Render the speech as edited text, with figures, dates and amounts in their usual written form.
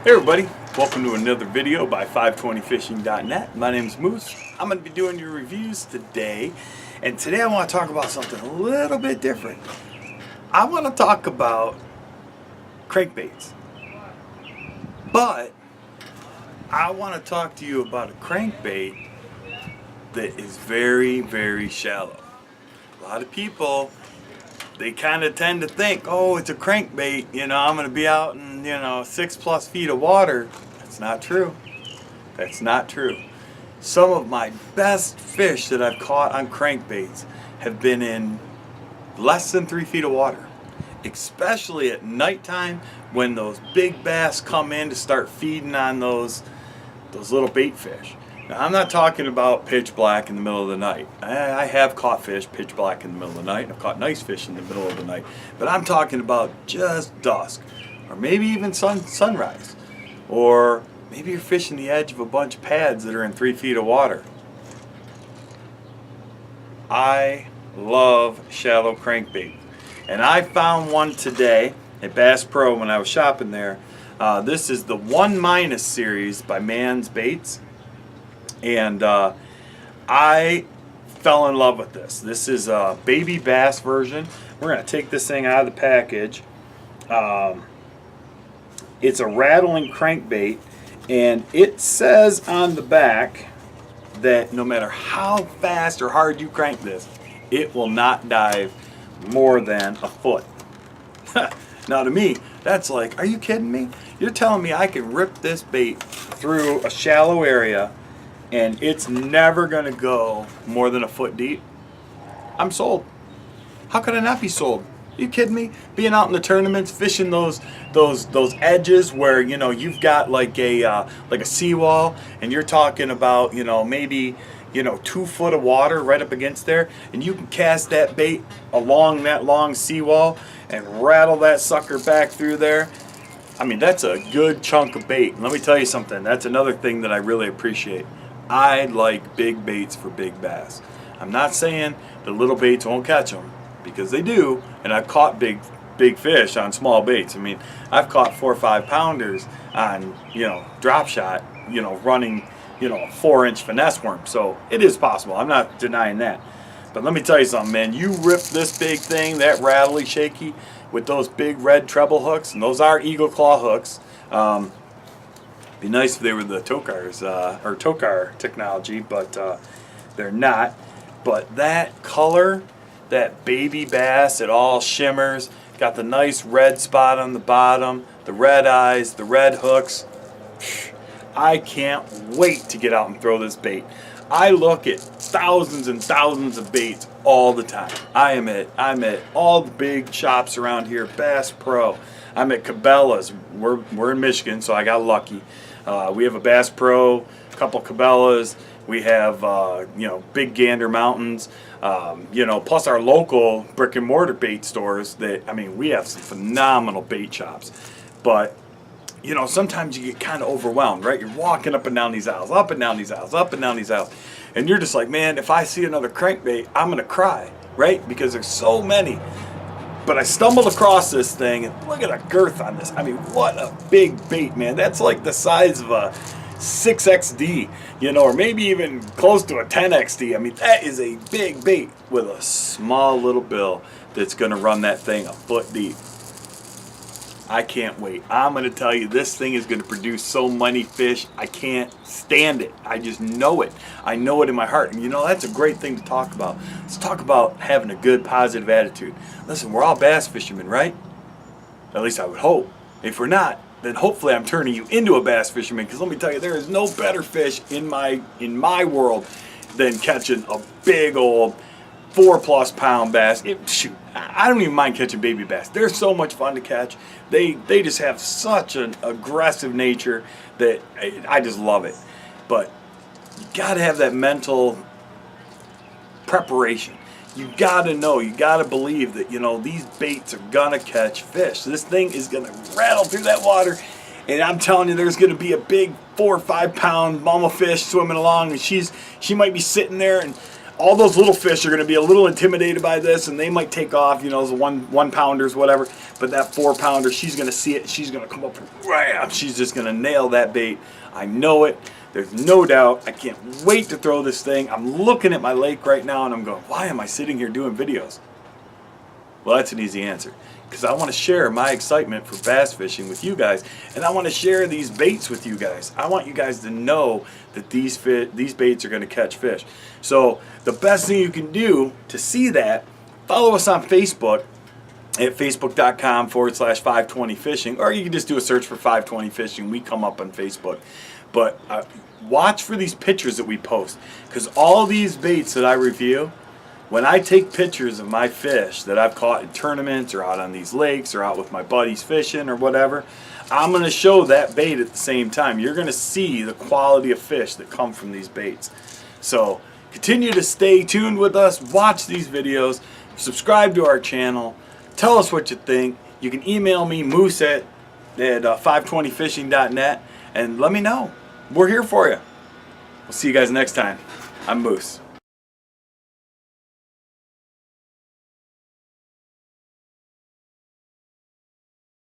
Hey everybody, welcome to another video by 520fishing.net. My name is Moose. I'm going to be doing your reviews today, and today I want to talk about something a little bit different. I want to talk about crankbaits, but I want to talk to you about a crankbait that is very, very shallow. A lot of people, they kind of tend to think, oh, it's a crankbait, I'm going to be out in, 6+ feet of water. That's not true. That's not true. Some of my best fish that I've caught on crankbaits have been in less than 3 feet of water, especially at nighttime when those big bass come in to start feeding on those little bait fish. Now, I'm not talking about pitch black in the middle of the night. I have caught fish pitch black in the middle of the night, and I've caught nice fish in the middle of the night. But I'm talking about just dusk, or maybe even sunrise, or maybe you're fishing the edge of a bunch of pads that are in 3 feet of water. I love shallow crankbait, and I found one today at Bass Pro when I was shopping there. This is the 1- series by Mann's baits. And I fell in love with this. This is a baby bass version. We're going to take this thing out of the package. It's a rattling crankbait, and it says on the back that no matter how fast or hard you crank this, it will not dive more than a foot. Now to me, that's like, are you kidding me? You're telling me I can rip this bait through a shallow area and it's never gonna go more than a foot deep? I'm sold. How could I not be sold? Are you kidding me? Being out in the tournaments, fishing those edges where you've got like a seawall, and you're talking about maybe 2 foot of water right up against there, and you can cast that bait along that long seawall and rattle that sucker back through there. I mean, that's a good chunk of bait. And let me tell you something. That's another thing that I really appreciate. I like big baits for big bass. I'm not saying the little baits won't catch them, because they do, and I've caught big fish on small baits. I mean, I've caught 4 or 5 pounders on drop shot, running a 4-inch finesse worm. So it is possible. I'm not denying that. But let me tell you something, man. You rip this big thing, that rattly shaky, with those big red treble hooks, and those are eagle claw hooks. Be nice if they were the Tokars or Tokar technology, but they're not. But that color, that baby bass, it all shimmers. Got the nice red spot on the bottom, the red eyes, the red hooks. I can't wait to get out and throw this bait. I look at thousands and thousands of baits all the time. I'm at all the big shops around here, Bass Pro. I'm at Cabela's. We're in Michigan, so I got lucky. We have a Bass Pro, a couple Cabela's. We have Big Gander Mountains. Plus our local brick and mortar bait stores. We have some phenomenal bait shops. But sometimes you get kind of overwhelmed, right? You're walking up and down these aisles, up and down these aisles, up and down these aisles, and you're just like, man, if I see another crankbait, I'm gonna cry, right? Because there's so many. But I stumbled across this thing, and look at the girth on this. I mean, what a big bait, man. That's like the size of a 6XD, or maybe even close to a 10XD. I mean, that is a big bait with a small little bill that's going to run that thing a foot deep. I can't wait. I'm going to tell you, this thing is going to produce so many fish. I can't stand it. I just know it. I know it in my heart. And that's a great thing to talk about. Let's talk about having a good, positive attitude. Listen, we're all bass fishermen, right? At least I would hope. If we're not, then hopefully I'm turning you into a bass fisherman, because let me tell you, there is no better fish in my world than catching a big old 4+ pound bass. I don't even mind catching baby bass. They're so much fun to catch. They just have such an aggressive nature that I just love it. But you got to have that mental preparation. You got to know, you got to believe that these baits are gonna catch fish. This thing is gonna rattle through that water, and I'm telling you, there's gonna be a big 4 or 5 pound mama fish swimming along, and she might be sitting there, and all those little fish are going to be a little intimidated by this, and they might take off, you know, those one pounders, whatever. But that 4 pounder, she's going to see it. She's going to come up and ram. She's just going to nail that bait. I know it. There's no doubt. I can't wait to throw this thing. I'm looking at my lake right now, and I'm going, why am I sitting here doing videos? Well, that's an easy answer. Because I want to share my excitement for bass fishing with you guys, and I want to share these baits with you guys. I want you guys to know that these baits are going to catch fish. So the best thing you can do to see that, follow us on Facebook at facebook.com/520fishing, or you can just do a search for 520 fishing. We come up on Facebook. But watch for these pictures that we post, because all these baits that I review, when I take pictures of my fish that I've caught in tournaments or out on these lakes or out with my buddies fishing or whatever, I'm going to show that bait at the same time. You're going to see the quality of fish that come from these baits. So continue to stay tuned with us, watch these videos, subscribe to our channel, tell us what you think. You can email me, moose at 520fishing.net, and let me know. We're here for you. We'll see you guys next time. I'm Moose.